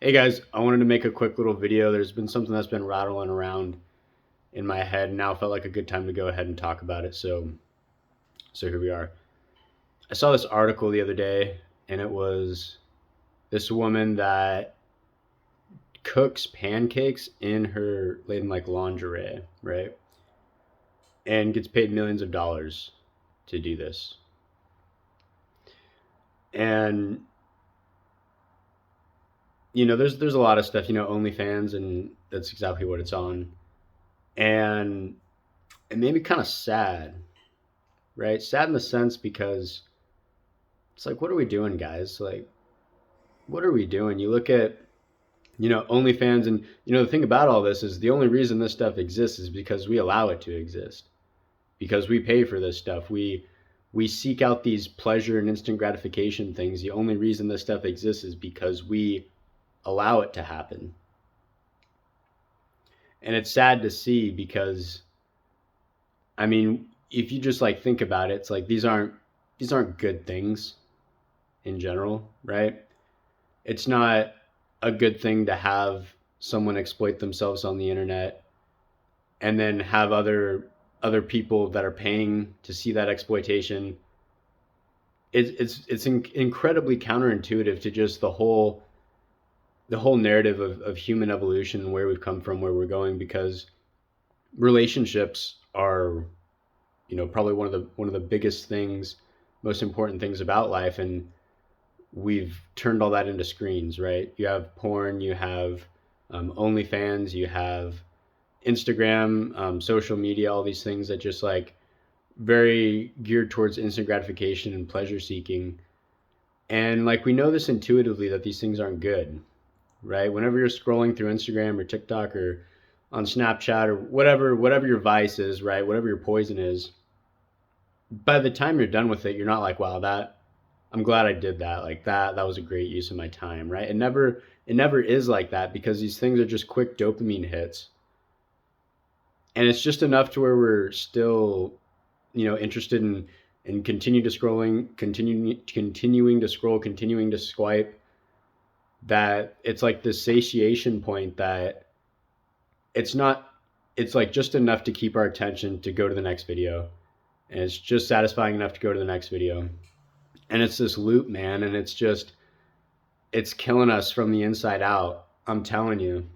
Hey guys, I wanted to make a quick little video. There's been something that's been rattling around in my head, and now felt like a good time to go ahead and talk about it. So here we are. I saw this article the other day, and it was this woman that cooks pancakes in like lingerie, right? And gets paid millions of dollars to do this. And there's a lot of stuff, OnlyFans, and that's exactly what it's on. And it made me kind of sad, right? Sad in the sense because it's like, what are we doing, guys? Like, what are we doing? You look at, OnlyFans, and the thing about all this is the only reason this stuff exists is because we allow it to exist. Because we pay for this stuff. We seek out these pleasure and instant gratification things. The only reason this stuff exists is because we allow it to happen. And it's sad to see because I mean, if you just like think about it, it's like these aren't good things in general, right? It's not a good thing to have someone exploit themselves on the internet and then have other people that are paying to see that exploitation. It's incredibly counterintuitive to just the whole narrative of human evolution and where we've come from, where we're going, because relationships are, probably one of the biggest things, most important things about life, and we've turned all that into screens, right? You have porn, you have OnlyFans, you have Instagram, social media, all these things that just like very geared towards instant gratification and pleasure seeking. And like we know this intuitively that these things aren't good, right? Whenever you're scrolling through Instagram or TikTok or on Snapchat or whatever your vice is, right? Whatever your poison is, by the time you're done with it, you're not like, wow, that I'm glad I did that. Like that was a great use of my time, right? It never is like that because these things are just quick dopamine hits. And it's just enough to where we're still, interested in continuing to scroll, continuing to swipe, that it's like this satiation point that it's not it's like just enough to keep our attention to go to the next video. And it's just satisfying enough to go to the next video. And it's this loop, man, and it's killing us from the inside out. I'm telling you.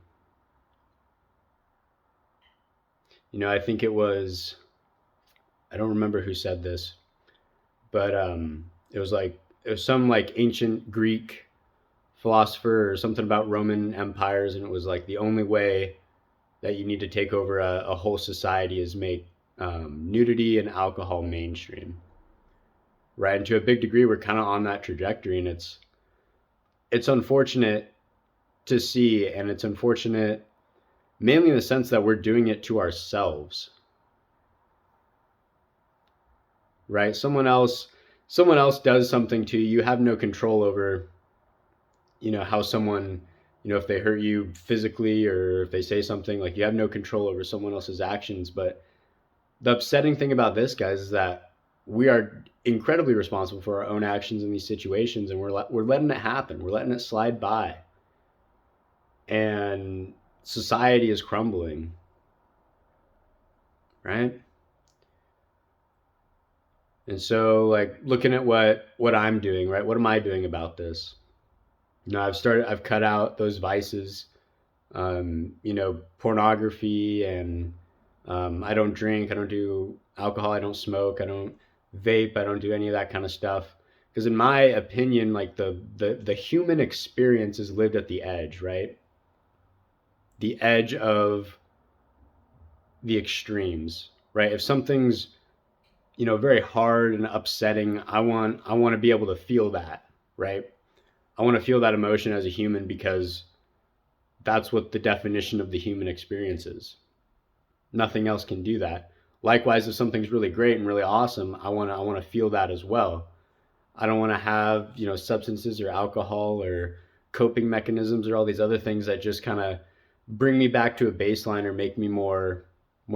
I think I don't remember who said this, but it was some like ancient Greek philosopher or something about Roman empires, and it was like the only way that you need to take over a whole society is make nudity and alcohol mainstream, right? And to a big degree, we're kind of on that trajectory, and it's unfortunate to see, and it's unfortunate mainly in the sense that we're doing it to ourselves, right? Someone else does something to you, you have no control over, how someone, if they hurt you physically or if they say something, like you have no control over someone else's actions. But the upsetting thing about this, guys, is that we are incredibly responsible for our own actions in these situations, and we're letting it happen. We're letting it slide by, and society is crumbling, right? And so, like, looking at what I'm doing, right? What am I doing about this? I've cut out those vices, pornography, and I don't drink, I don't do alcohol, I don't smoke, I don't vape, I don't do any of that kind of stuff. Because in my opinion, like the human experience is lived at the edge, right? The edge of the extremes, right? If something's, very hard and upsetting, I want to be able to feel that, right? I want to feel that emotion as a human because that's what the definition of the human experience is. Nothing else can do that. Likewise, if something's really great and really awesome, I want to feel that as well. I don't want to have, substances or alcohol or coping mechanisms or all these other things that just kind of bring me back to a baseline or make me more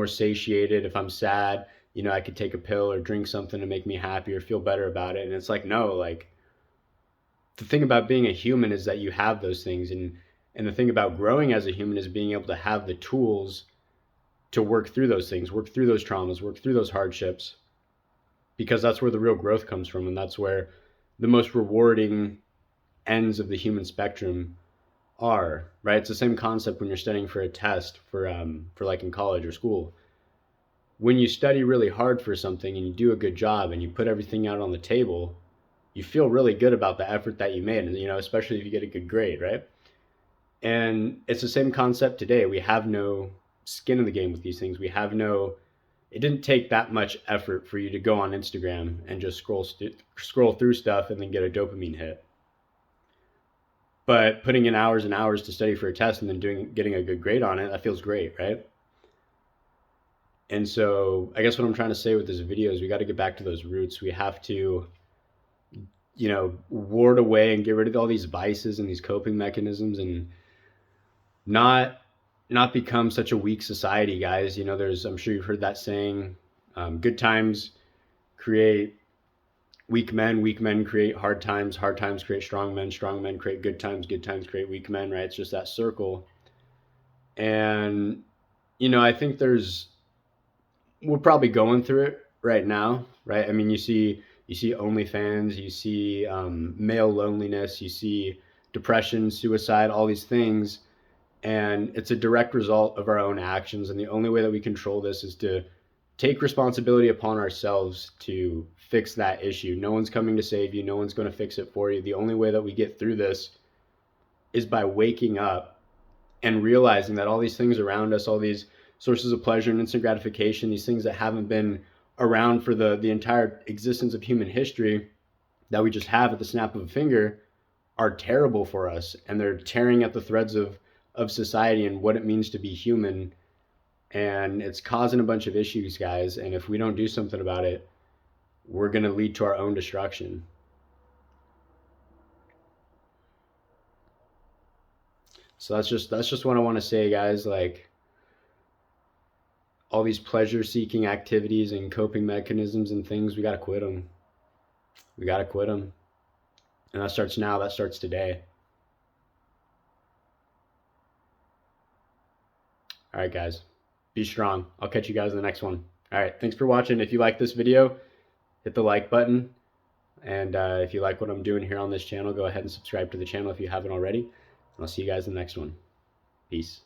satiated. If I'm sad, I could take a pill or drink something to make me happy or feel better about it. And it's like, no, like the thing about being a human is that you have those things, And the thing about growing as a human is being able to have the tools to work through those things, work through those traumas, work through those hardships, because that's where the real growth comes from. And that's where the most rewarding ends of the human spectrum are, right? It's the same concept when you're studying for a test for like in college or school. When you study really hard for something and you do a good job and you put everything out on the table, you feel really good about the effort that you made, and especially if you get a good grade, right? And it's the same concept today. We have no skin in the game with these things. It didn't take that much effort for you to go on Instagram and just scroll through stuff and then get a dopamine hit. But putting in hours and hours to study for a test and then getting a good grade on it, that feels great, right? And so I guess what I'm trying to say with this video is we got to get back to those roots. We have to, ward away and get rid of all these vices and these coping mechanisms, and not become such a weak society, guys. I'm sure you've heard that saying, good times create weak men create hard times create strong men create good times create weak men, right? It's just that circle. And I think we're probably going through it right now, right? I mean, you see OnlyFans, you see male loneliness, you see depression, suicide, all these things. And it's a direct result of our own actions. And the only way that we control this is to take responsibility upon ourselves to fix that issue. No one's coming to save you. No one's going to fix it for you. The only way that we get through this is by waking up and realizing that all these things around us, all these sources of pleasure and instant gratification, these things that haven't been around for the entire existence of human history, that we just have at the snap of a finger, are terrible for us. And they're tearing at the threads of society and what it means to be human. And it's causing a bunch of issues, guys. And if we don't do something about it, we're going to lead to our own destruction. So that's just what I want to say, guys. Like, all these pleasure seeking activities and coping mechanisms and things, we got to quit them. We got to quit them. And that starts now. That starts today. All right, guys, be strong. I'll catch you guys in the next one. All right, thanks for watching. If you like this video, hit the like button. And if you like what I'm doing here on this channel, go ahead and subscribe to the channel if you haven't already. And I'll see you guys in the next one. Peace.